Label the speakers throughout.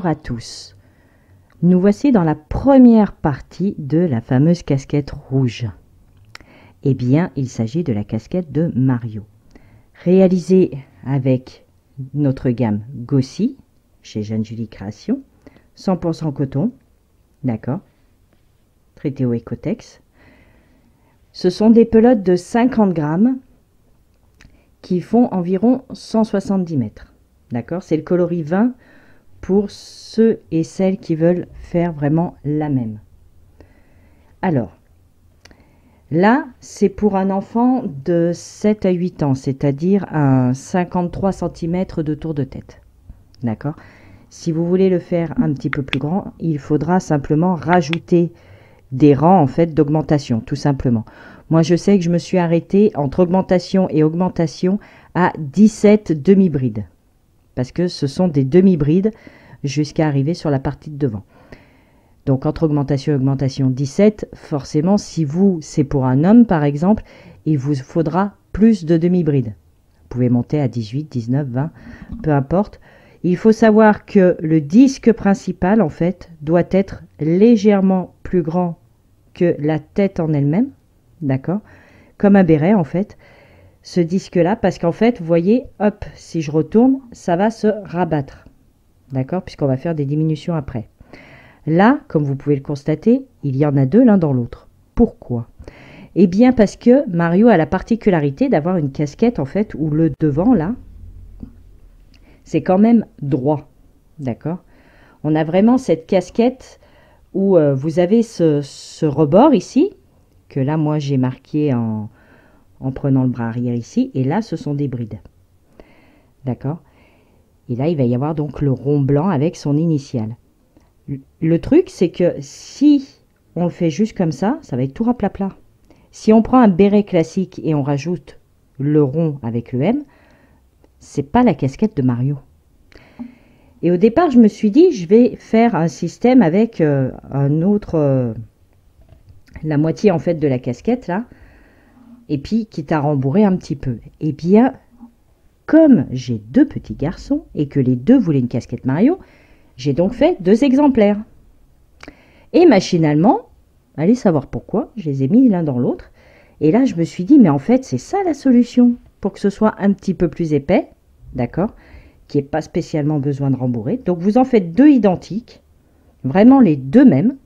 Speaker 1: Bonjour à tous. Nous voici dans la première partie de la fameuse casquette rouge. Eh bien, il s'agit de la casquette de Mario. Réalisée avec notre gamme Gossi, chez Jeanne Julie Création, 100% coton, d'accord, traité au Ecotex. Ce sont des pelotes de 50 grammes qui font environ 170 mètres, d'accord. C'est le coloris 20 pour ceux et celles qui veulent faire vraiment la même. Alors, là, c'est pour un enfant de 7 à 8 ans, c'est-à-dire un 53 cm de tour de tête. D'accord? Si vous voulez le faire un petit peu plus grand, il faudra simplement rajouter des rangs en fait d'augmentation, tout simplement. Moi, je sais que je me suis arrêtée entre augmentation et augmentation à 17 demi-brides. Parce que ce sont des demi-brides jusqu'à arriver sur la partie de devant. Donc, entre augmentation et augmentation 17, forcément, si vous, c'est pour un homme par exemple, il vous faudra plus de demi-brides. Vous pouvez monter à 18, 19, 20, peu importe. Il faut savoir que le disque principal, en fait, doit être légèrement plus grand que la tête en elle-même, d'accord? Comme un béret, en fait, ce disque-là, parce qu'en fait, vous voyez, hop, si je retourne, ça va se rabattre, d'accord? Puisqu'on va faire des diminutions après. Là, comme vous pouvez le constater, il y en a deux l'un dans l'autre. Pourquoi? Eh bien, parce que Mario a la particularité d'avoir une casquette, en fait, où le devant, là, c'est quand même droit, d'accord? On a vraiment cette casquette où vous avez ce rebord ici, que là, moi, j'ai marqué en prenant le bras arrière ici, et là, ce sont des brides, d'accord? Et là, il va y avoir donc le rond blanc avec son initiale. Le truc, c'est que si on le fait juste comme ça, ça va être tout raplapla. Si on prend un béret classique et on rajoute le rond avec le M, c'est pas la casquette de Mario. Et au départ, je me suis dit, je vais faire un système avec un autre, la moitié en fait de la casquette là, et puis quitte à rembourrer un petit peu. Eh bien, comme j'ai deux petits garçons et que les deux voulaient une casquette Mario, j'ai donc fait deux exemplaires. Et machinalement, allez savoir pourquoi, je les ai mis l'un dans l'autre. Et là, je me suis dit, mais en fait, c'est ça la solution pour que ce soit un petit peu plus épais, d'accord, qui n'ait pas spécialement besoin de rembourrer. Donc, vous en faites deux identiques, vraiment les deux mêmes,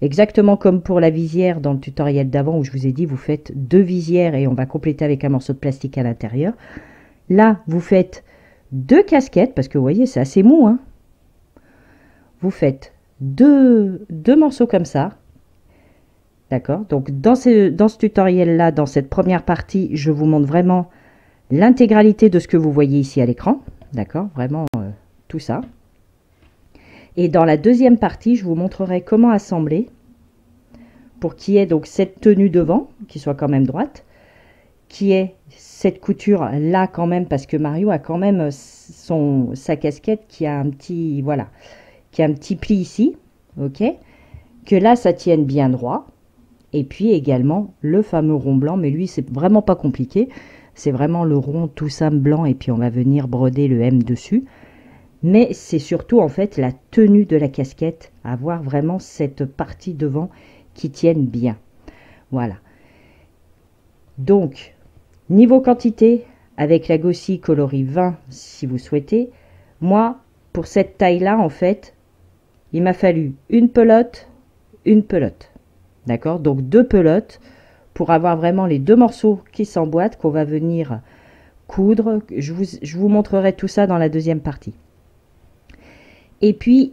Speaker 1: exactement comme pour la visière dans le tutoriel d'avant où je vous ai dit, vous faites deux visières et on va compléter avec un morceau de plastique à l'intérieur. Là, vous faites deux casquettes, parce que vous voyez, c'est assez mou, hein. Vous faites deux morceaux comme ça. D'accord? Donc, dans ce tutoriel-là, dans cette première partie, je vous montre vraiment l'intégralité de ce que vous voyez ici à l'écran. D'accord? Vraiment tout ça. Et dans la deuxième partie, je vous montrerai comment assembler pour qu'il y ait donc cette tenue devant, qui soit quand même droite, qui ait cette couture là quand même, parce que Mario a quand même sa casquette qui a un petit, voilà, qui a un petit pli ici, ok, que là ça tienne bien droit, et puis également le fameux rond blanc, mais lui c'est vraiment pas compliqué, c'est vraiment le rond tout simple blanc, et puis on va venir broder le M dessus, mais c'est surtout en fait la tenue de la casquette, avoir vraiment cette partie devant qui tienne bien, voilà. Donc, niveau quantité, avec la Gossi coloris 20 si vous souhaitez, moi pour cette taille là en fait, il m'a fallu une pelote, d'accord, donc deux pelotes pour avoir vraiment les deux morceaux qui s'emboîtent, qu'on va venir coudre. Je vous montrerai tout ça dans la deuxième partie. Et puis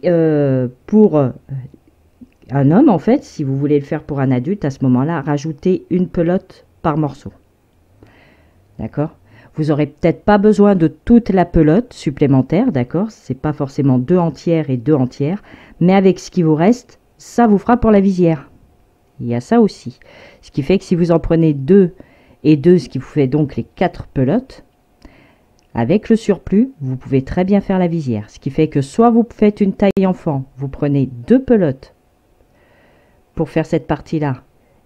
Speaker 1: pour un homme en fait, si vous voulez le faire pour un adulte, à ce moment là, rajoutez une pelote par morceau, d'accord. Vous aurez peut-être pas besoin de toute la pelote supplémentaire, d'accord, c'est pas forcément deux entières et deux entières, mais avec ce qui vous reste, ça vous fera pour la visière. Il y a ça aussi. Ce qui fait que si vous en prenez deux et deux, ce qui vous fait donc les 4 pelotes, avec le surplus, vous pouvez très bien faire la visière. Ce qui fait que soit vous faites une taille enfant, vous prenez 2 pelotes pour faire cette partie-là,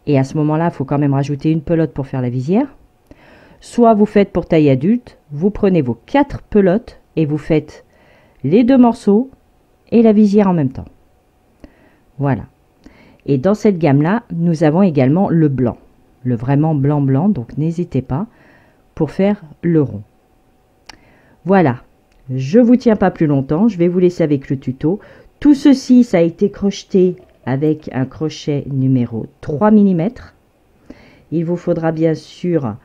Speaker 1: et à ce moment-là, il faut quand même rajouter une pelote pour faire la visière. Soit vous faites pour taille adulte, vous prenez vos 4 pelotes et vous faites les 2 morceaux et la visière en même temps. Voilà. Et dans cette gamme-là, nous avons également le blanc, le vraiment blanc, donc n'hésitez pas pour faire le rond. Voilà, je vous tiens pas plus longtemps, je vais vous laisser avec le tuto. Tout ceci, ça a été crocheté avec un crochet numéro 3 mm. Il vous faudra bien sûr,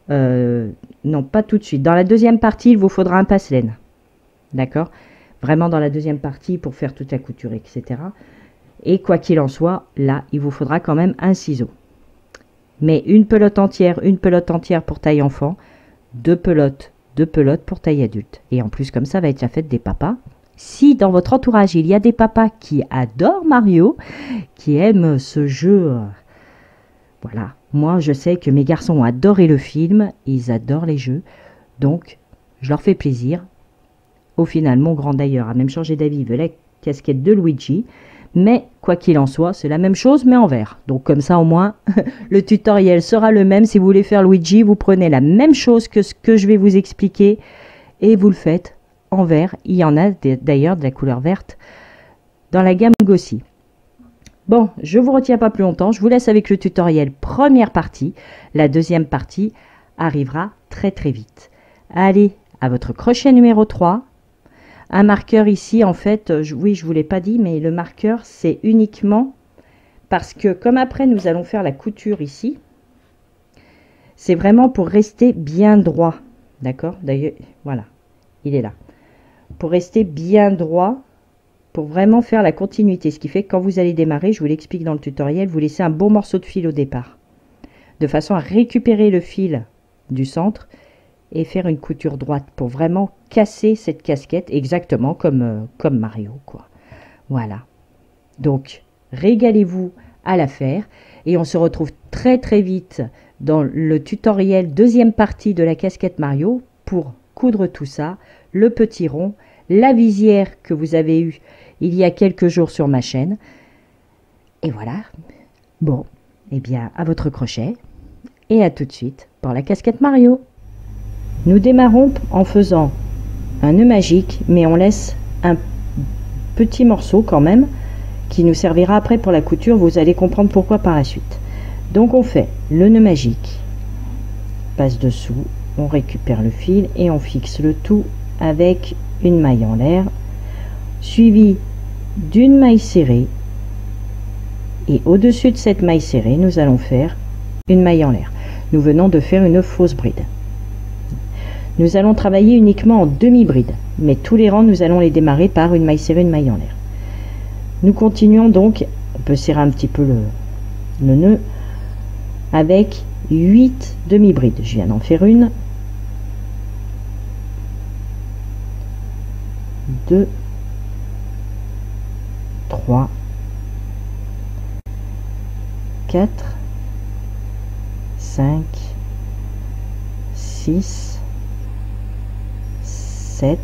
Speaker 1: non pas tout de suite, dans la deuxième partie, il vous faudra un passe-laine. D'accord? Vraiment dans la deuxième partie pour faire toute la couture, etc. Et quoi qu'il en soit, là, il vous faudra quand même un ciseau. Mais une pelote entière pour taille enfant, deux pelotes pour taille adulte. Et en plus, comme ça va être la fête des papas. Si dans votre entourage, il y a des papas qui adorent Mario, qui aiment ce jeu, voilà. Moi, je sais que mes garçons ont adoré le film, ils adorent les jeux. Donc, je leur fais plaisir. Au final, mon grand d'ailleurs a même changé d'avis, il veut la casquette de Luigi. Mais quoi qu'il en soit, c'est la même chose mais en vert. Donc comme ça au moins, le tutoriel sera le même. Si vous voulez faire Luigi, vous prenez la même chose que ce que je vais vous expliquer et vous le faites en vert. Il y en a d'ailleurs de la couleur verte dans la gamme Gossi. Bon, je vous retiens pas plus longtemps. Je vous laisse avec le tutoriel première partie. La deuxième partie arrivera très vite. Allez, à votre crochet numéro 3. Un marqueur ici, en fait, oui, je ne vous l'ai pas dit, mais le marqueur, c'est uniquement parce que, comme après, nous allons faire la couture ici, c'est vraiment pour rester bien droit. D'accord? D'ailleurs, voilà, il est là. Pour rester bien droit, pour vraiment faire la continuité. Ce qui fait que quand vous allez démarrer, je vous l'explique dans le tutoriel, vous laissez un bon morceau de fil au départ. De façon à récupérer le fil du centre et faire une couture droite pour vraiment casser cette casquette exactement comme Mario, quoi. Voilà. Donc, régalez-vous à la faire et on se retrouve très vite dans le tutoriel deuxième partie de la casquette Mario pour coudre tout ça, le petit rond, la visière que vous avez eue il y a quelques jours sur ma chaîne. Et voilà. Bon, eh bien, à votre crochet et à tout de suite pour la casquette Mario. Nous démarrons en faisant un nœud magique, mais on laisse un petit morceau quand même qui nous servira après pour la couture. Vous allez comprendre pourquoi par la suite. Donc on fait le nœud magique, passe dessous, on récupère le fil et on fixe le tout avec une maille en l'air, suivi d'une maille serrée. Et au-dessus de cette maille serrée, nous allons faire une maille en l'air. Nous venons de faire une fausse bride. Nous allons travailler uniquement en demi-bride, mais tous les rangs, nous allons les démarrer par une maille serrée, une maille en l'air. Nous continuons donc, on peut serrer un petit peu le nœud, avec 8 demi-brides. Je viens d'en faire une, 2, 3, 4, 5, 6, 7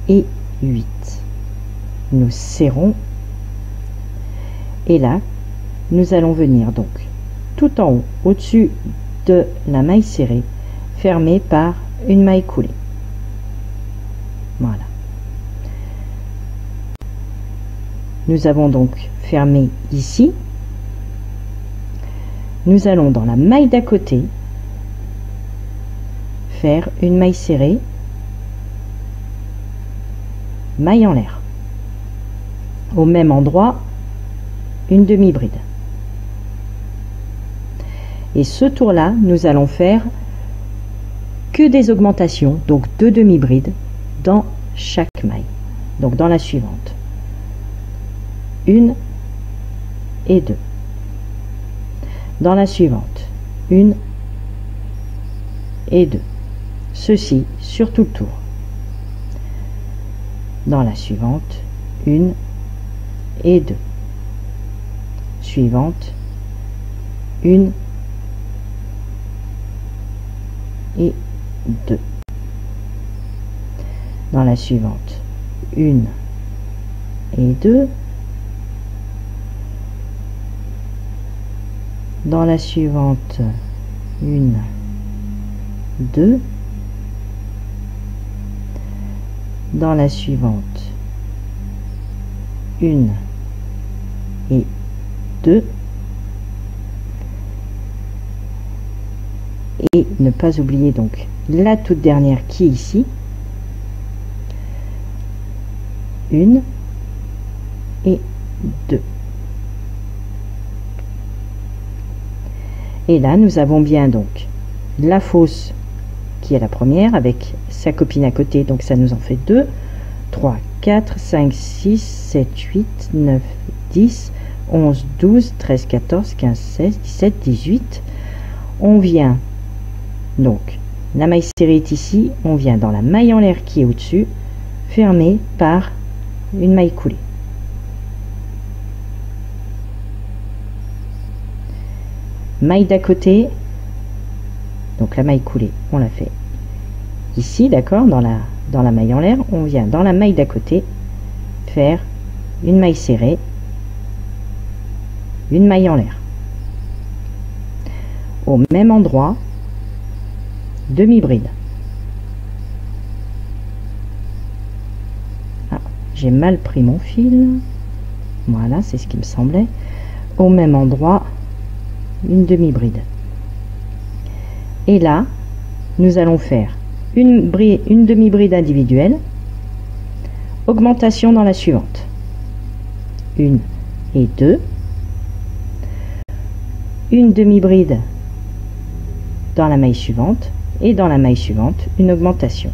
Speaker 1: et 8. Nous serrons et là nous allons venir donc tout en haut au-dessus de la maille serrée fermée par une maille coulée. Voilà. Nous avons donc fermé ici. Nous allons dans la maille d'à côté faire une maille serrée, maille en l'air, au même endroit une demi-bride, et ce tour là nous allons faire que des augmentations, donc 2 demi-brides dans chaque maille. Donc dans la suivante, 1 et 2, dans la suivante, 1 et 2, ceci sur tout le tour. Dans la suivante, 1 et 2, suivante, 1 et 2, dans la suivante, 1 et 2, dans la suivante, 1, 2, dans la suivante, 1 et 2. Et ne pas oublier donc la toute dernière qui est ici. 1 et 2. Et là, nous avons bien donc la fausse qui est la première avec sa copine à côté, donc ça nous en fait 2, 3, 4, 5, 6, 7, 8, 9, 10, 11, 12, 13, 14, 15, 16, 17, 18. On vient donc, la maille serrée est ici, on vient dans la maille en l'air qui est au-dessus, fermée par une maille coulée. Maille d'à côté, donc la maille coulée, on l'a fait ici, d'accord, dans la maille en l'air, on vient dans la maille d'à côté faire une maille serrée, une maille en l'air. Au même endroit, demi-bride. Ah, j'ai mal pris mon fil. Voilà, c'est ce qui me semblait. Au même endroit, une demi-bride. Et là, nous allons faire une demi-bride individuelle, augmentation dans la suivante. 1 et 2. Une demi-bride dans la maille suivante. Et dans la maille suivante, une augmentation.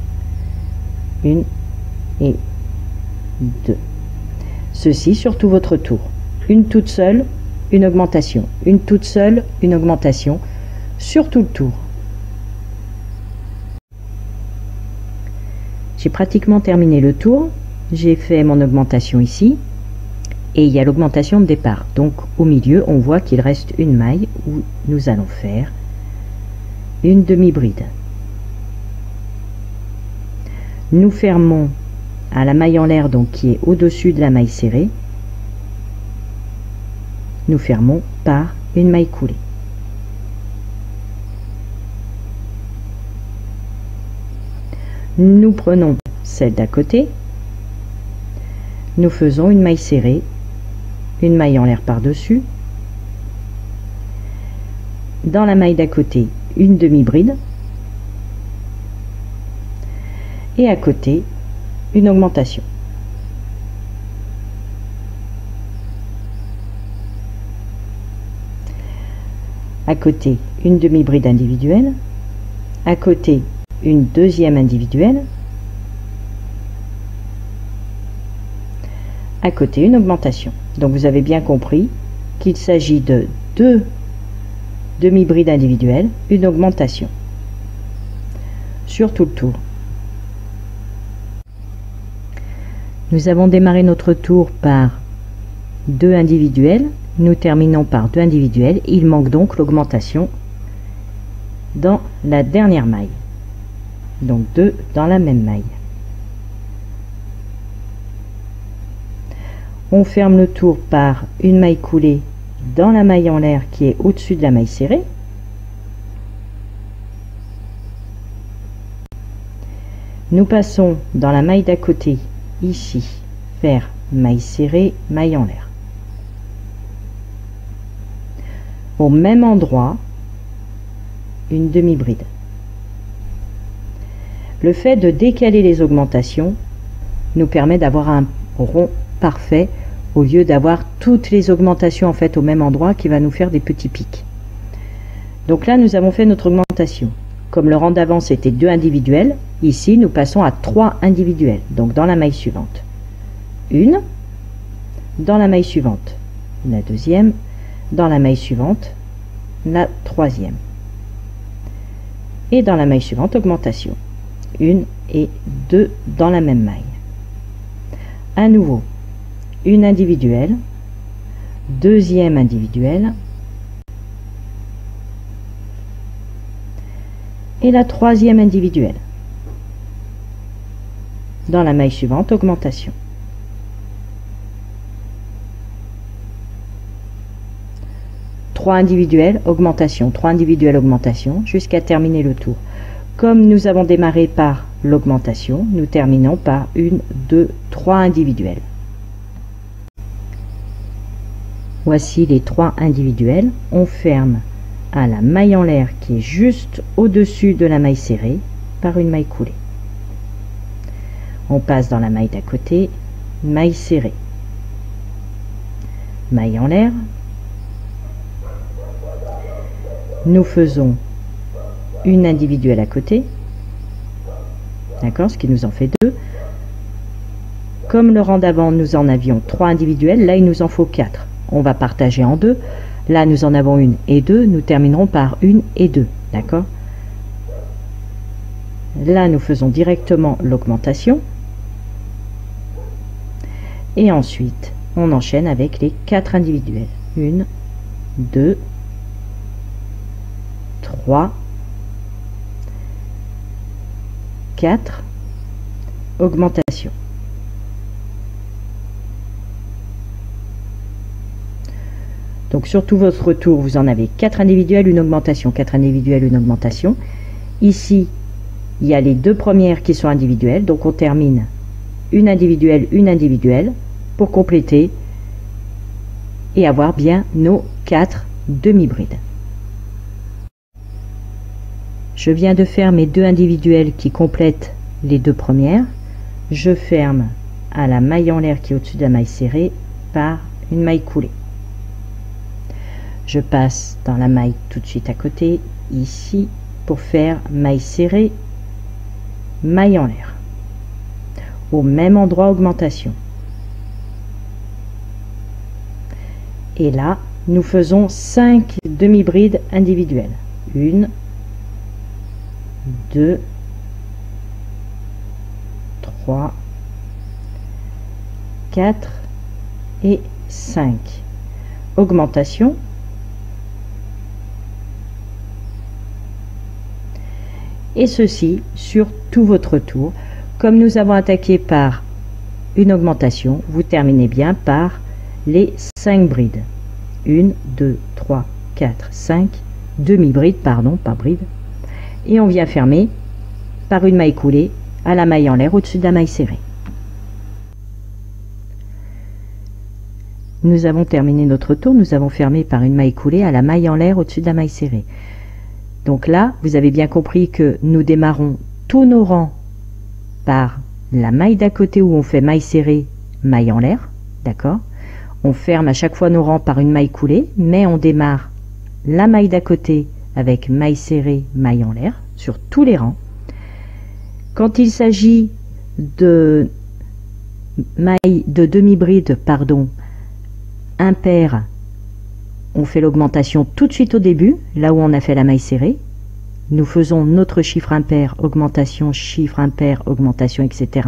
Speaker 1: 1 et 2. Ceci sur tout votre tour. Une toute seule, une augmentation. Une toute seule, une augmentation sur tout le tour. J'ai pratiquement terminé le tour. J'ai fait mon augmentation ici. Et il y a l'augmentation de départ. Donc au milieu, on voit qu'il reste une maille où nous allons faire une demi-bride. Nous fermons à la maille en l'air, donc qui est au-dessus de la maille serrée. Nous fermons par une maille coulée. Nous prenons celle d'à côté. Nous faisons une maille serrée, une maille en l'air par-dessus. Dans la maille d'à côté, une demi-bride. Et à côté, une augmentation. À côté, une demi-bride individuelle. À côté, une deuxième individuelle. À côté, une augmentation. Donc vous avez bien compris qu'il s'agit de 2 demi-brides individuelles, une augmentation sur tout le tour. Nous avons démarré notre tour par 2 individuels, nous terminons par 2 individuels, il manque donc l'augmentation dans la dernière maille, donc 2 dans la même maille. On ferme le tour par une maille coulée dans la maille en l'air qui est au-dessus de la maille serrée. Nous passons dans la maille d'à côté, ici, faire maille serrée, maille en l'air. Au même endroit, une demi-bride. Le fait de décaler les augmentations nous permet d'avoir un rond parfait au lieu d'avoir toutes les augmentations en fait au même endroit qui va nous faire des petits pics. Donc là nous avons fait notre augmentation. Comme le rang d'avant c'était 2 individuels, ici nous passons à 3 individuels. Donc dans la maille suivante, une, dans la maille suivante, la deuxième, dans la maille suivante, la troisième. Et dans la maille suivante, augmentation. 1 et 2 dans la même maille. À nouveau, une individuelle, deuxième individuelle, et la troisième individuelle. Dans la maille suivante, augmentation. Trois individuels, augmentation, 3 individuels, augmentation, jusqu'à terminer le tour. Comme nous avons démarré par l'augmentation, nous terminons par 1, 2, 3 individuels. Voici les 3 individuels. On ferme à la maille en l'air qui est juste au-dessus de la maille serrée par une maille coulée. On passe dans la maille d'à côté, maille serrée, maille en l'air. Nous faisons une individuelle à côté, d'accord, ce qui nous en fait 2. Comme le rang d'avant, nous en avions 3 individuels, là il nous en faut 4. On va partager en 2. Là nous en avons 1 et 2, nous terminerons par 1 et 2, d'accord. Là nous faisons directement l'augmentation. Et ensuite, on enchaîne avec les 4 individuels. 1, 2, 3, 4, augmentation. Donc sur tout votre tour, vous en avez 4 individuels, une augmentation, 4 individuels, une augmentation. Ici, il y a les 2 premières qui sont individuelles, donc on termine une individuelle, pour compléter et avoir bien nos 4 demi-brides. Je viens de faire mes 2 individuels qui complètent les 2 premières. Je ferme à la maille en l'air qui est au-dessus de la maille serrée par une maille coulée. Je passe dans la maille tout de suite à côté, ici, pour faire maille serrée, maille en l'air. Au même endroit, augmentation. Et là, nous faisons 5 demi-brides individuelles. 1, 2, 3, 4 et 5. Augmentation. Et ceci sur tout votre tour. Comme nous avons attaqué par une augmentation, vous terminez bien par les 5 brides. 1, 2, 3, 4, 5, demi-brides, pardon, pas brides. Et on vient fermer par une maille coulée à la maille en l'air au-dessus de la maille serrée. Nous avons terminé notre tour, nous avons fermé par une maille coulée à la maille en l'air au-dessus de la maille serrée. Donc là, vous avez bien compris que nous démarrons tous nos rangs par la maille d'à côté où on fait maille serrée, maille en l'air, d'accord. On ferme à chaque fois nos rangs par une maille coulée, mais on démarre la maille d'à côté avec maille serrée, maille en l'air, sur tous les rangs. Quand il s'agit de demi-bride, pardon, impair, on fait l'augmentation tout de suite au début, là où on a fait la maille serrée. Nous faisons notre chiffre impair, augmentation, chiffre impair, augmentation, etc.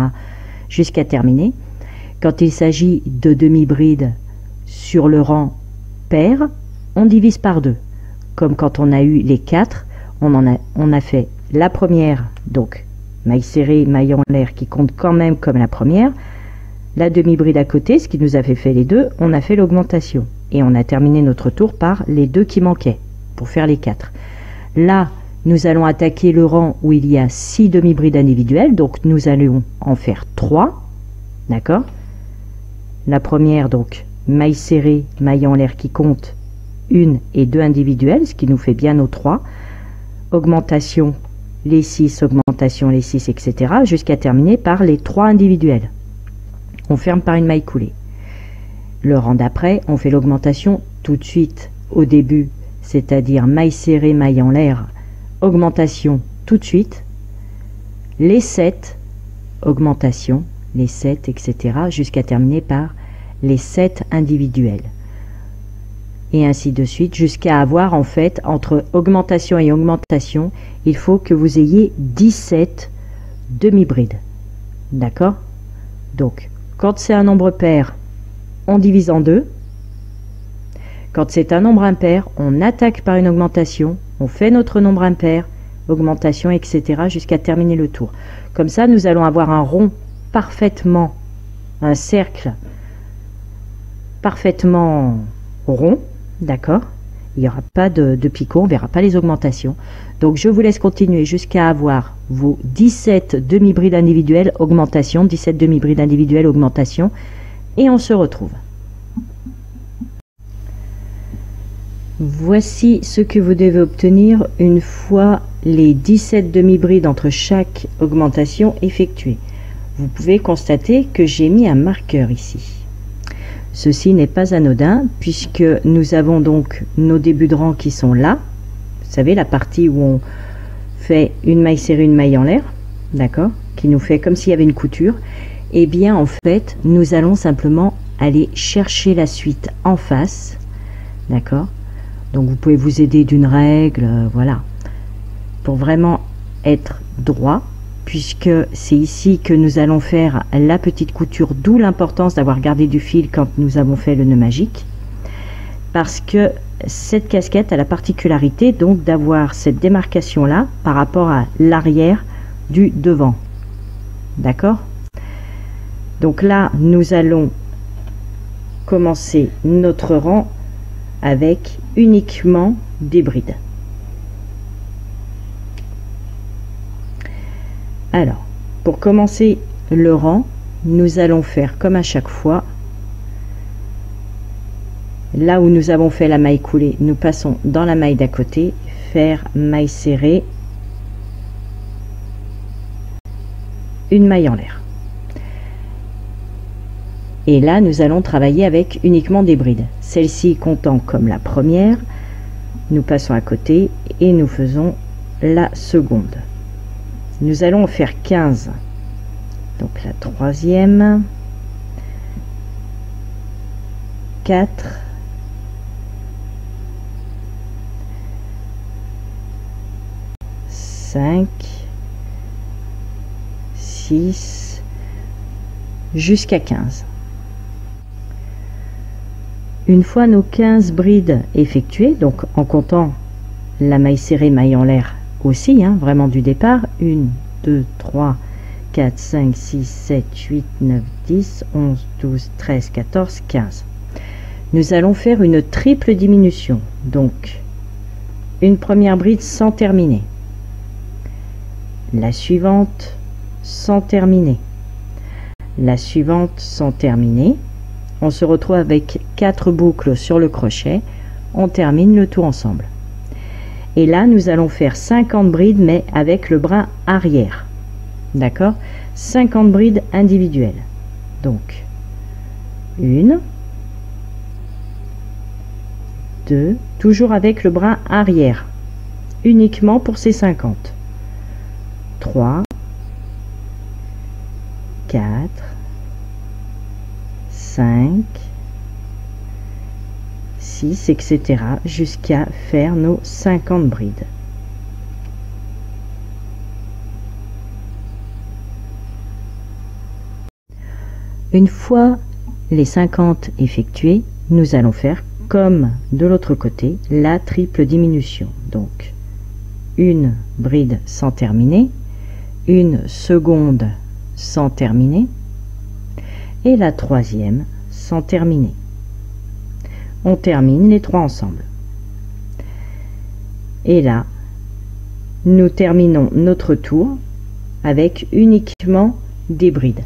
Speaker 1: jusqu'à terminer. Quand il s'agit de demi-bride sur le rang pair, on divise par 2. Comme quand on a eu les 4, on a fait la première, donc maille serrée, maille en l'air qui compte quand même comme la première. La demi-bride à côté, ce qui nous a fait les 2, on a fait l'augmentation. Et on a terminé notre tour par les 2 qui manquaient, pour faire les 4. Là, nous allons attaquer le rang où il y a 6 demi-brides individuelles, donc nous allons en faire 3, d'accord. La première, donc, maille serrée, maille en l'air qui compte, 1 et 2 individuelles, ce qui nous fait bien nos 3. Augmentation, les 6, augmentation, les 6, etc., jusqu'à terminer par les 3 individuelles. On ferme par une maille coulée. Le rang d'après, on fait l'augmentation tout de suite au début, c'est-à-dire maille serrée, maille en l'air, augmentation tout de suite, les 7, augmentation, les 7, etc., jusqu'à terminer par les 7 individuels. Et ainsi de suite, jusqu'à avoir en fait, entre augmentation et augmentation, il faut que vous ayez 17 demi-brides. D'accord? Donc, quand c'est un nombre pair, on divise en 2. Quand c'est un nombre impair, on attaque par une augmentation, on fait notre nombre impair, augmentation, etc. jusqu'à terminer le tour. Comme ça, nous allons avoir un rond parfaitement, un cercle parfaitement rond, d'accord. Il n'y aura pas de picot, on ne verra pas les augmentations. Donc je vous laisse continuer jusqu'à avoir vos 17 demi-brides individuelles, augmentation, 17 demi-brides individuelles, augmentation. Et on se retrouve. Voici ce que vous devez obtenir une fois les 17 demi-brides entre chaque augmentation effectuées. Vous pouvez constater que j'ai mis un marqueur ici. Ceci n'est pas anodin puisque nous avons donc nos débuts de rang qui sont là. Vous savez, la partie où on fait une maille serrée, une maille en l'air, d'accord, qui nous fait comme s'il y avait une couture. Et bien en fait, nous allons simplement aller chercher la suite en face, d'accord. Donc vous pouvez vous aider d'une règle, voilà, pour vraiment être droit, puisque c'est ici que nous allons faire la petite couture, d'où l'importance d'avoir gardé du fil quand nous avons fait le nœud magique, parce que cette casquette a la particularité donc d'avoir cette démarcation là par rapport à l'arrière du devant, d'accord. Donc là nous allons commencer notre rang avec uniquement des brides. Alors, pour commencer le rang, nous allons faire comme à chaque fois. Là où nous avons fait la maille coulée, nous passons dans la maille d'à côté, faire maille serrée, une maille en l'air. Et là, nous allons travailler avec uniquement des brides. Celle-ci comptant comme la première, nous passons à côté et nous faisons la seconde. Nous allons en faire 15. Donc la troisième, 4, 5, 6, jusqu'à 15. Une fois nos 15 brides effectuées, donc en comptant la maille serrée, maille en l'air aussi, hein, vraiment du départ, 1, 2, 3, 4, 5, 6, 7, 8, 9, 10, 11, 12, 13, 14, 15. Nous allons faire une triple diminution, donc une première bride sans terminer, la suivante sans terminer, la suivante sans terminer. On se retrouve avec 4 boucles sur le crochet, on termine le tout ensemble. Et là, nous allons faire 50 brides, mais avec le brin arrière. D'accord? 50 brides individuelles. Donc, 1, 2, toujours avec le brin arrière, uniquement pour ces 50. 3, 4, 5, 6, etc. jusqu'à faire nos 50 brides. Une fois les 50 effectués, nous allons faire comme de l'autre côté la triple diminution. Donc une bride sans terminer, une seconde sans terminer et la troisième sans terminer. On termine les trois ensemble. Et là, nous terminons notre tour avec uniquement des brides.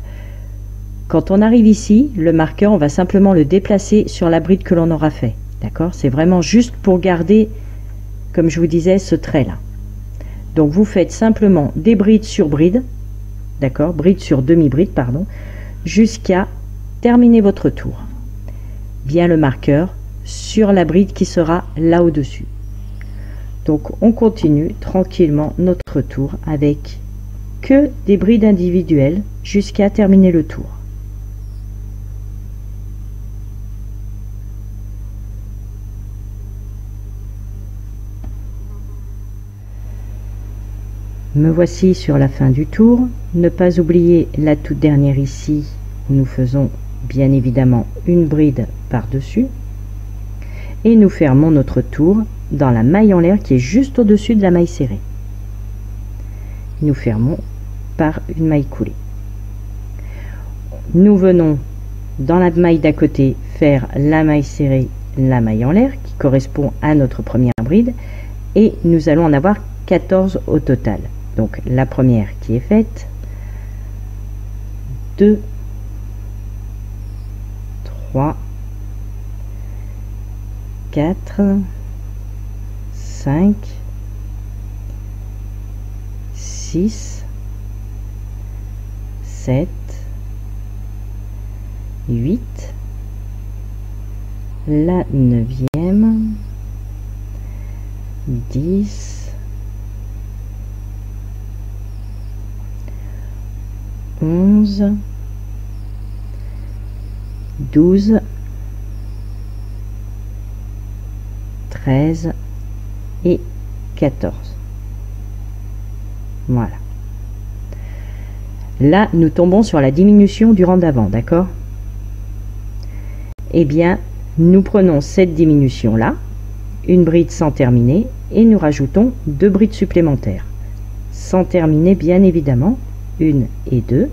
Speaker 1: Quand on arrive ici, le marqueur, on va simplement le déplacer sur la bride que l'on aura fait. D'accord? C'est vraiment juste pour garder, comme je vous disais, ce trait-là. Donc vous faites simplement des brides sur brides, d'accord? Bride sur demi-bride, pardon, jusqu'à terminer votre tour. Bien le marqueur sur la bride qui sera là au-dessus. Donc on continue tranquillement notre tour avec que des brides individuelles jusqu'à terminer le tour. Me voici sur la fin du tour. Ne pas oublier la toute dernière ici. Nous faisons bien évidemment une bride par-dessus. Et nous fermons notre tour dans la maille en l'air qui est juste au-dessus de la maille serrée. Nous fermons par une maille coulée. Nous venons dans la maille d'à côté faire la maille serrée, la maille en l'air qui correspond à notre première bride. Et nous allons en avoir 14 au total. Donc la première qui est faite, 2, 3, 4, 5, 6, 7, 8, la 9e, 10, 11, 12, 13 et 14. Voilà. Là, nous tombons sur la diminution du rang d'avant, d'accord? Eh bien, nous prenons cette diminution-là, une bride sans terminer, et nous rajoutons 2 brides supplémentaires. Sans terminer, bien évidemment, 1 et 2.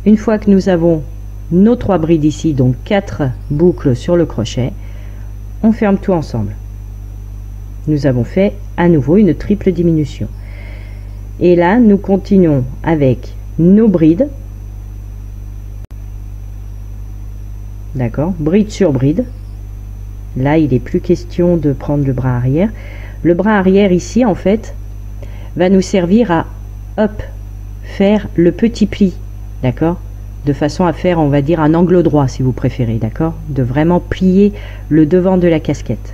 Speaker 1: Une fois que nous avons nos 3 brides ici, donc 4 boucles sur le crochet, on ferme tout ensemble. Nous avons fait à nouveau une triple diminution. Et là, nous continuons avec nos brides. D'accord, bride sur bride. Là, il n'est plus question de prendre le bras arrière. Le bras arrière ici, en fait, va nous servir à, hop, faire le petit pli. D'accord, de façon à faire, on va dire, un angle droit, si vous préférez. D'accord, de vraiment plier le devant de la casquette.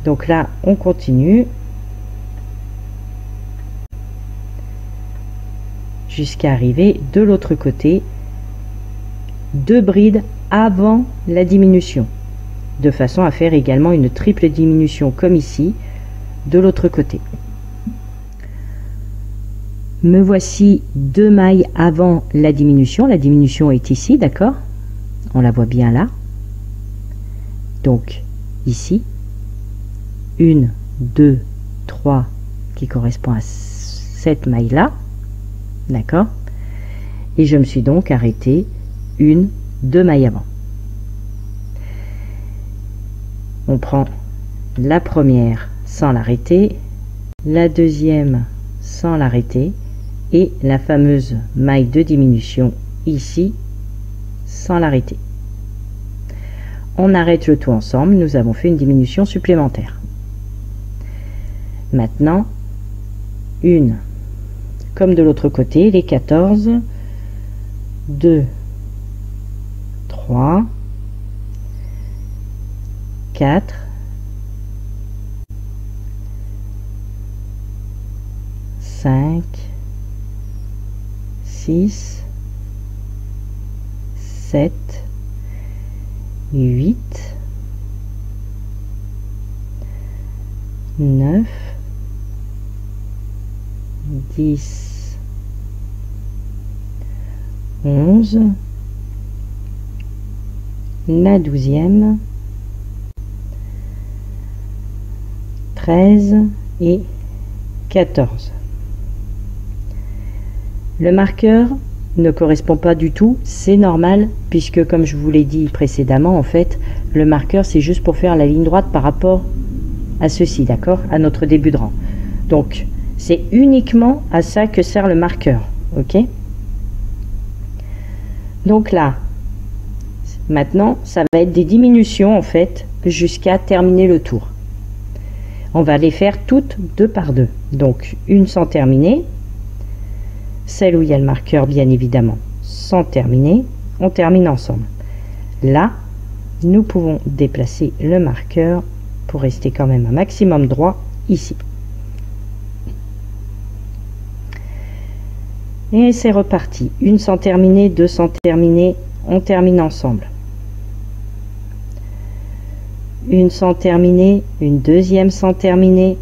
Speaker 1: Donc là, on continue jusqu'à arriver de l'autre côté, 2 brides avant la diminution, de façon à faire également une triple diminution comme ici de l'autre côté. Me voici 2 mailles avant la diminution est ici, d'accord, on la voit bien là, donc ici 1, 2, 3 qui correspond à cette maille là, d'accord, et je me suis donc arrêté 2 mailles avant. On prend la première sans l'arrêter, la deuxième sans l'arrêter et la fameuse maille de diminution ici sans l'arrêter. On arrête le tout ensemble, nous avons fait une diminution supplémentaire. Maintenant, comme de l'autre côté, les 14, 2, 3, 4, 5, 6, 7, 8, 9, 10, 11, la 12e, 13 et 14. Le marqueur ne correspond pas du tout, c'est normal, puisque comme je vous l'ai dit précédemment, en fait, le marqueur c'est juste pour faire la ligne droite par rapport à ceci, d'accord, à notre début de rang. Donc, c'est uniquement à ça que sert le marqueur, ok? Donc là, maintenant, ça va être des diminutions, en fait, jusqu'à terminer le tour. On va les faire toutes 2 par 2. Donc, une sans terminer, celle où il y a le marqueur, bien évidemment, sans terminer, on termine ensemble. Là, nous pouvons déplacer le marqueur pour rester quand même un maximum droit ici. Et c'est reparti. Une sans terminer, 2 sans terminer, on termine ensemble. Une sans terminer, une deuxième sans terminer,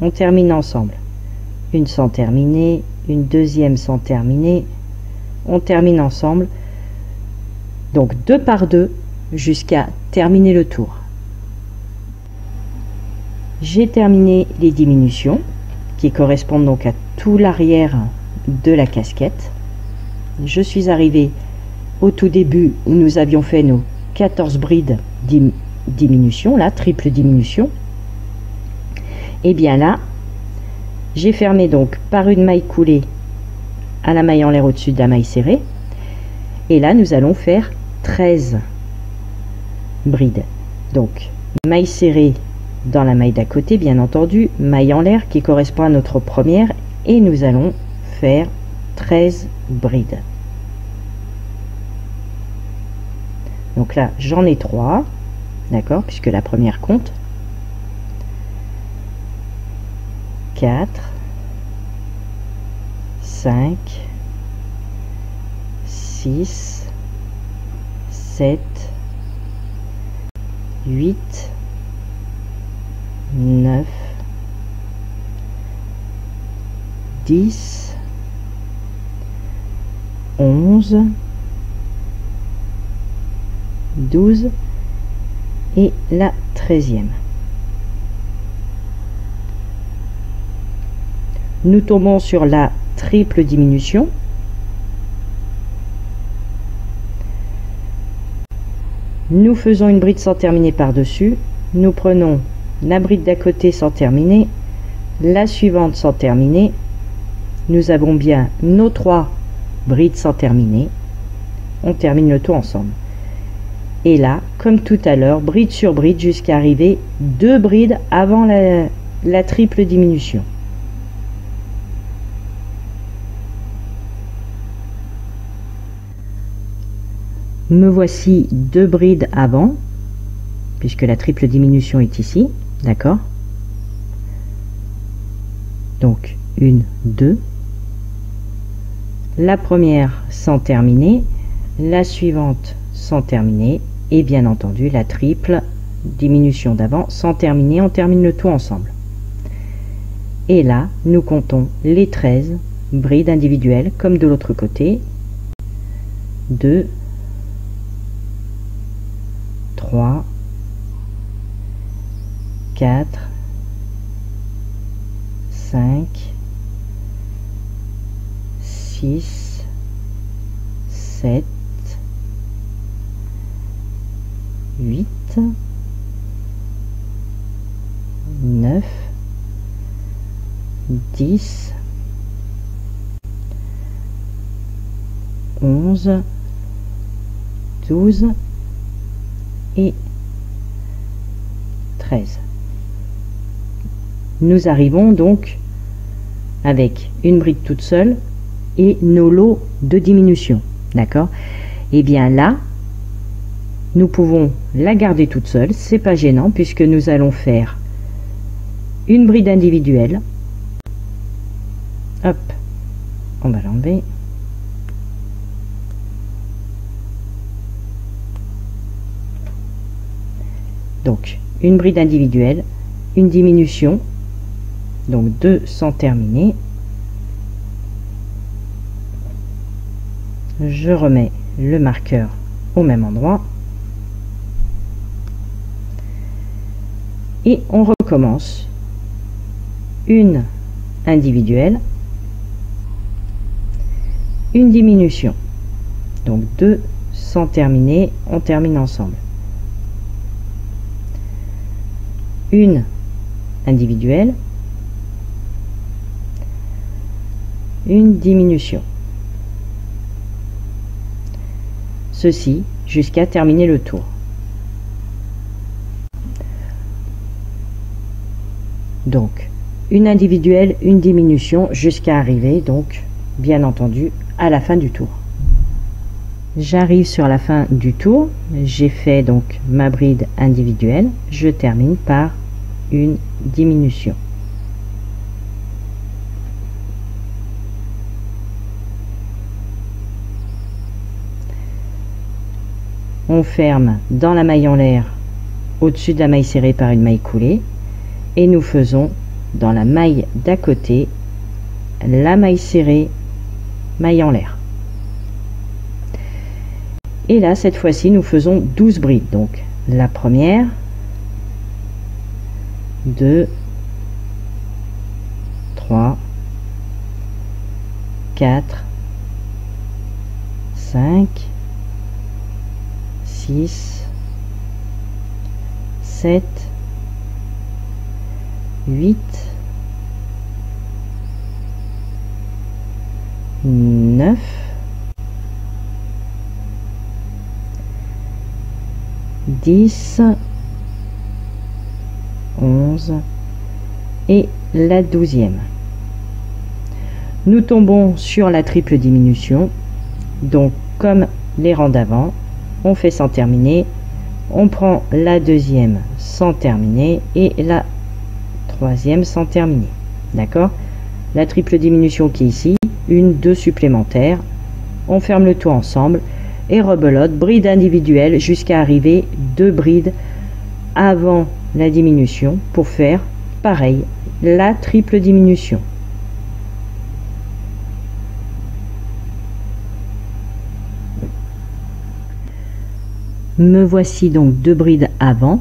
Speaker 1: on termine ensemble. Une sans terminer, une deuxième sans terminer, on termine ensemble. Donc 2 par 2 jusqu'à terminer le tour. J'ai terminé les diminutions qui correspondent donc à tout l'arrière de la casquette. Je suis arrivé au tout début où nous avions fait nos 14 brides diminution, là, triple diminution. Et bien là, j'ai fermé donc par une maille coulée à la maille en l'air au-dessus de la maille serrée. Et là, nous allons faire 13 brides. Donc, maille serrée dans la maille d'à côté, bien entendu, maille en l'air qui correspond à notre première, et nous allons faire 13 brides. Donc là, j'en ai 3, d'accord, puisque la première compte. 4, 5, 6, 7, 8, 9, 10, 11, 12 et la 13e. Nous tombons sur la triple diminution. Nous faisons une bride sans terminer par-dessus. Nous prenons la bride d'à côté sans terminer, la suivante sans terminer. Nous avons bien nos 3 brides sans terminer. On termine le tout ensemble. Et là, comme tout à l'heure, bride sur bride jusqu'à arriver 2 brides avant la triple diminution. Me voici 2 brides avant, puisque la triple diminution est ici, d'accord? Donc 1, 2, la première sans terminer, la suivante sans terminer, et bien entendu la triple diminution d'avant sans terminer. On termine le tout ensemble. Et là, nous comptons les 13 brides individuelles comme de l'autre côté. 2, 3, 4, 5, 6, 7, 8, 9, 10, 11, 12 et 13. Nous arrivons donc avec une bride toute seule et nos lots de diminution, d'accord? Et bien là, nous pouvons la garder toute seule, c'est pas gênant puisque nous allons faire une bride individuelle. Hop, on va l'enlever. Donc une bride individuelle, une diminution, donc 2 sans terminer. Je remets le marqueur au même endroit et on recommence une individuelle, une diminution, donc 2 sans terminer, on termine ensemble. Une individuelle, une diminution. Ceci jusqu'à terminer le tour. Donc une individuelle, une diminution jusqu'à arriver donc bien entendu à la fin du tour. J'arrive sur la fin du tour, j'ai fait donc ma bride individuelle, je termine par une diminution. On ferme dans la maille en l'air au-dessus de la maille serrée par une maille coulée et nous faisons dans la maille d'à côté la maille serrée, maille en l'air. Et là, cette fois-ci, nous faisons 12 brides. Donc, la première, 2, 3, 4, 5, 6, 7, 8, 9, 10, 11 et la 12e. Nous tombons sur la triple diminution, donc comme les rangs d'avant, on fait sans terminer, on prend la deuxième sans terminer et la troisième sans terminer. D'accord? La triple diminution qui est ici, une, deux supplémentaires, on ferme le tout ensemble et rebelote, bride individuelle jusqu'à arriver 2 brides avant la diminution pour faire pareil, la triple diminution. Me voici donc 2 brides avant.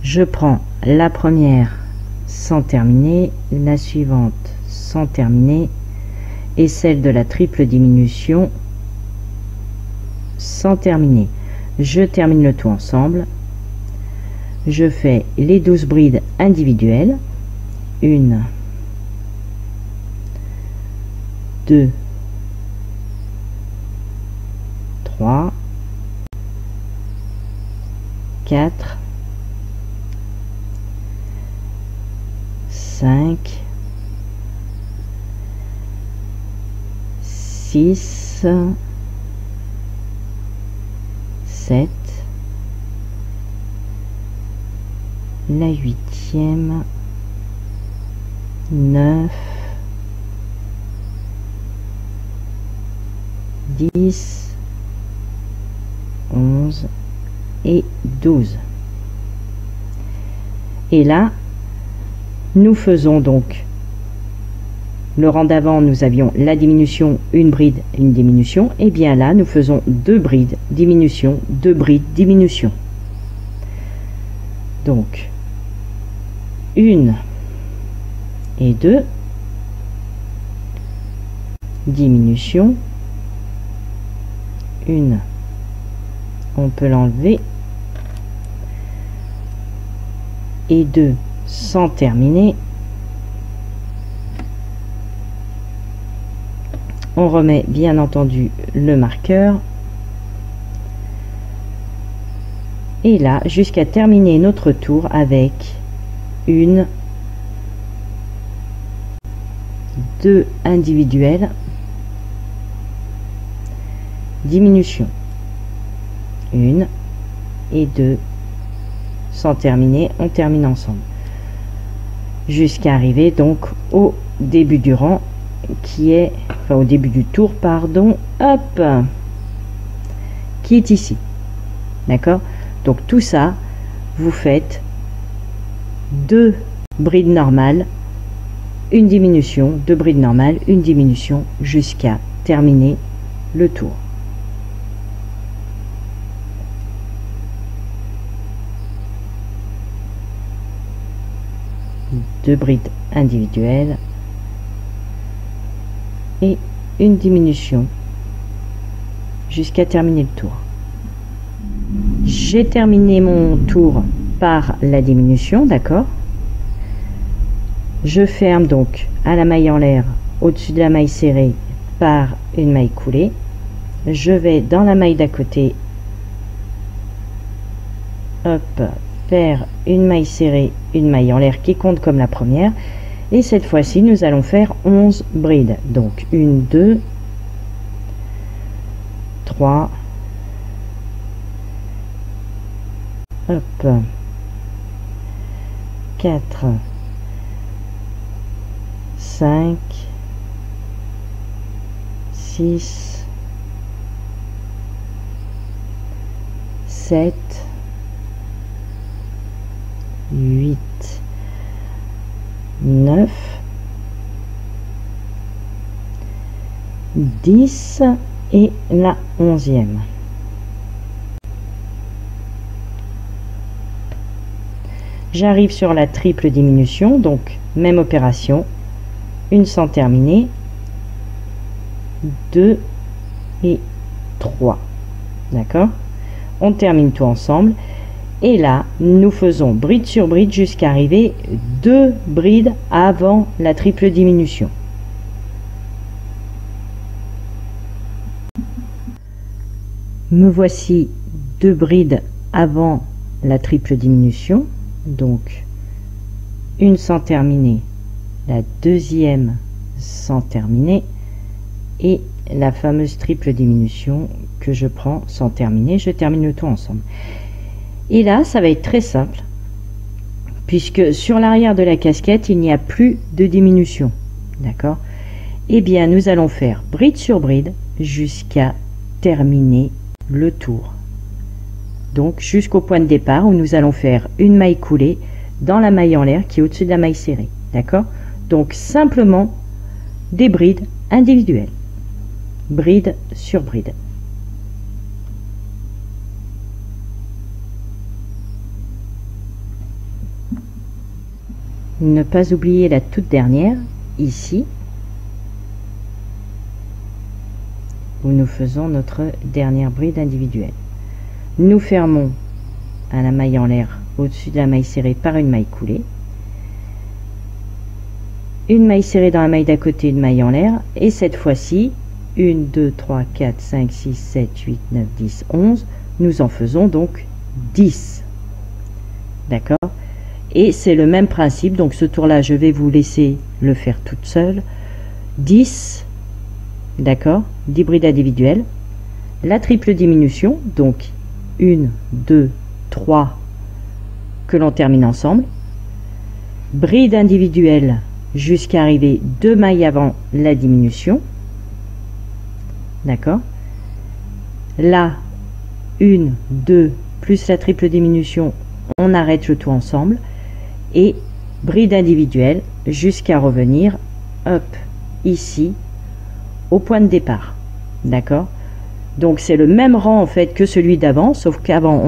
Speaker 1: Je prends la première sans terminer, la suivante sans terminer et celle de la triple diminution sans terminer. Je termine le tout ensemble. Je fais les 12 brides individuelles. 1, 2, 3, 4, 5, 6, 7, la 8e, 9, 10, 11 et 12. Et là, nous faisons donc le rang d'avant, nous avions la diminution, une bride, une diminution, et bien là, nous faisons 2 brides, diminution, 2 brides, diminution. Donc, 1 et 2, diminution, 1, on peut l'enlever, et 2 sans terminer. On remet bien entendu le marqueur. Et là, jusqu'à terminer notre tour avec 1, 2 individuelles, diminution, 1 et 2 sans terminer, on termine ensemble. Jusqu'à arriver donc au début du rang qui est, enfin au début du tour, pardon, hop, qui est ici. D'accord? Donc tout ça, vous faites 2 brides normales, une diminution, 2 brides normales, une diminution jusqu'à terminer le tour. Deux brides individuelles et une diminution jusqu'à terminer le tour. J'ai terminé mon tour par la diminution, d'accord? Je ferme donc à la maille en l'air au-dessus de la maille serrée par une maille coulée. Je vais dans la maille d'à côté, hop, faire une maille serrée, une maille en l'air qui compte comme la première, et cette fois-ci nous allons faire 11 brides. Donc 1, 2, 3, hop, 4, 5, 6, 7, 8, 9, 10 et la 11e. J'arrive sur la triple diminution, donc même opération, une sans terminer, 2 et 3. D'accord? On termine tout ensemble. Et là, nous faisons bride sur bride jusqu'à arriver 2 brides avant la triple diminution. Me voici 2 brides avant la triple diminution. donc une sans terminer, la deuxième sans terminer et la fameuse triple diminution que je prends sans terminer. Je termine le tout ensemble. Et là, ça va être très simple, puisque sur l'arrière de la casquette, il n'y a plus de diminution. D'accord? Eh bien, nous allons faire bride sur bride jusqu'à terminer le tour. Donc, jusqu'au point de départ où nous allons faire une maille coulée dans la maille en l'air qui est au-dessus de la maille serrée. D'accord? Donc, simplement des brides individuelles. Bride sur bride. Ne pas oublier la toute dernière, ici, où nous faisons notre dernière bride individuelle. Nous fermons à la maille en l'air au-dessus de la maille serrée par une maille coulée. Une maille serrée dans la maille d'à côté, une maille en l'air. Et cette fois-ci, 1, 2, 3, 4, 5, 6, 7, 8, 9, 10, 11. Nous en faisons donc 10. D'accord? Et c'est le même principe, donc ce tour-là, je vais vous laisser le faire toute seule. 10, d'accord, 10 brides individuelles. La triple diminution, donc 1, 2, 3, que l'on termine ensemble. Bride individuelle jusqu'à arriver 2 mailles avant la diminution. D'accord. Là, 1, 2, plus la triple diminution, on arrête le tout ensemble. Et bride individuelle jusqu'à revenir hop ici au point de départ. D'accord? Donc c'est le même rang en fait que celui d'avant, sauf qu'avant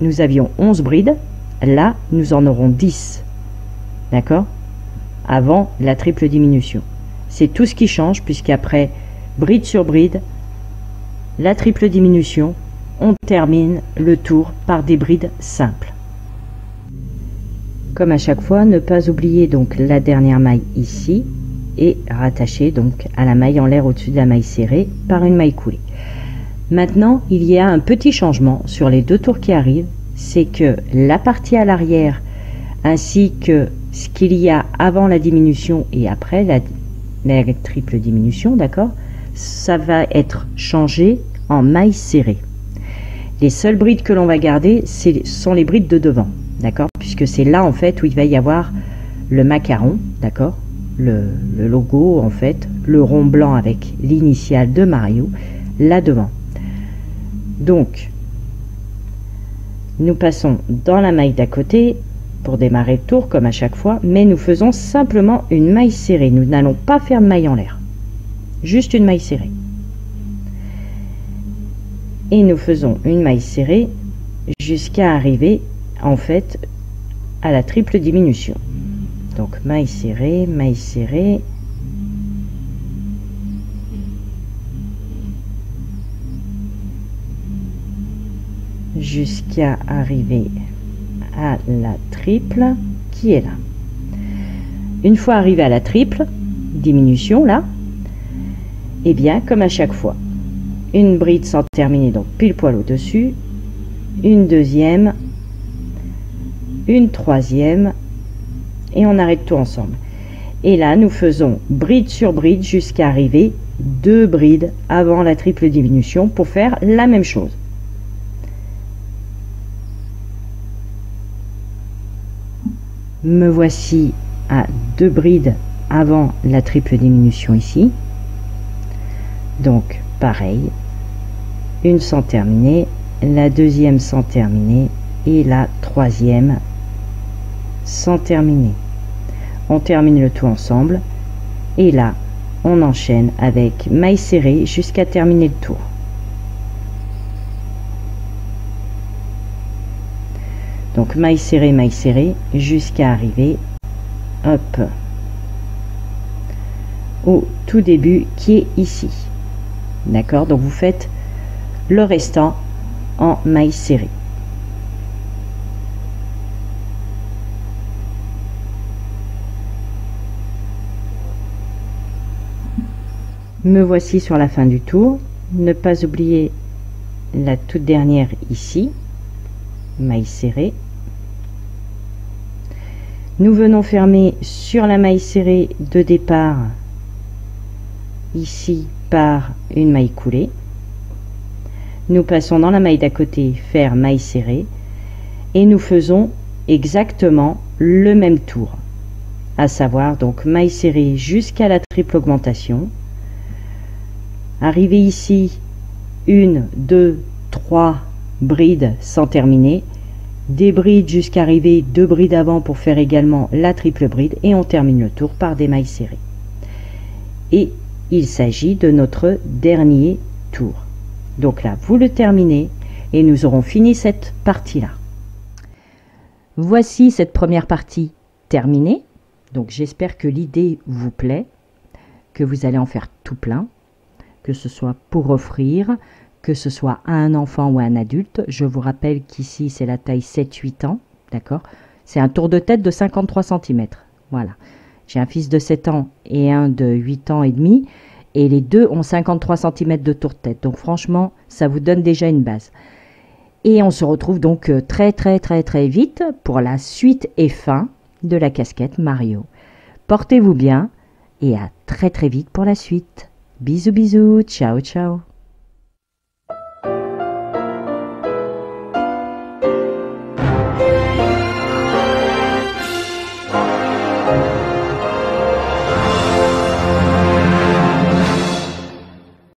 Speaker 1: nous avions 11 brides, là nous en aurons 10. D'accord? Avant la triple diminution. C'est tout ce qui change, puisqu'après bride sur bride, la triple diminution, on termine le tour par des brides simples. Comme à chaque fois, ne pas oublier donc la dernière maille ici et rattacher donc à la maille en l'air au-dessus de la maille serrée par une maille coulée. Maintenant, il y a un petit changement sur les deux tours qui arrivent, c'est que la partie à l'arrière ainsi que ce qu'il y a avant la diminution et après la triple diminution, d'accord, ça va être changé en maille serrée. Les seules brides que l'on va garder, sont les brides de devant. D'accord, puisque c'est là en fait où il va y avoir le macaron, d'accord, le logo en fait, le rond blanc avec l'initiale de Mario là devant. Donc nous passons dans la maille d'à côté pour démarrer le tour comme à chaque fois, mais nous faisons simplement une maille serrée. Nous n'allons pas faire de maille en l'air, juste une maille serrée. Et nous faisons une maille serrée jusqu'à arriver en fait à la triple diminution. Donc maille serrée, jusqu'à arriver à la triple qui est là. Une fois arrivé à la triple diminution là, et bien comme à chaque fois, une bride sans terminer, donc pile poil au dessus, une deuxième, une troisième et on arrête tout ensemble. Et là nous faisons bride sur bride jusqu'à arriver 2 brides avant la triple diminution pour faire la même chose. Me voici à 2 brides avant la triple diminution ici, donc pareil, une sans terminer, la deuxième sans terminer et la troisième sans terminer. On termine le tout ensemble et là on enchaîne avec maille serrée jusqu'à terminer le tour. Donc maille serrée jusqu'à arriver hop au tout début qui est ici. D'accord, donc vous faites le restant en maille serrée. Me voici sur la fin du tour. Ne pas oublier la toute dernière ici, maille serrée, Nous venons fermer sur la maille serrée de départ, ici par une maille coulée. Nous passons dans la maille d'à côté, faire maille serrée, et nous faisons exactement le même tour, à savoir donc maille serrée jusqu'à la triple augmentation. Arriver ici, 1, 2, 3 brides sans terminer, des brides jusqu'à arriver 2 brides avant pour faire également la triple bride, et on termine le tour par des mailles serrées. Et il s'agit de notre dernier tour. Donc là, vous le terminez et nous aurons fini cette partie-là. Voici cette première partie terminée. Donc j'espère que l'idée vous plaît, que vous allez en faire tout plein, que ce soit pour offrir, que ce soit à un enfant ou à un adulte. Je vous rappelle qu'ici, c'est la taille 7-8 ans, d'accord? C'est un tour de tête de 53 cm. Voilà. J'ai un fils de 7 ans et un de 8 ans et demi, et les deux ont 53 cm de tour de tête. Donc franchement, ça vous donne déjà une base. Et on se retrouve donc très vite pour la suite et fin de la casquette Mario. Portez-vous bien et à très vite pour la suite. Bisous, bisous, ciao, ciao.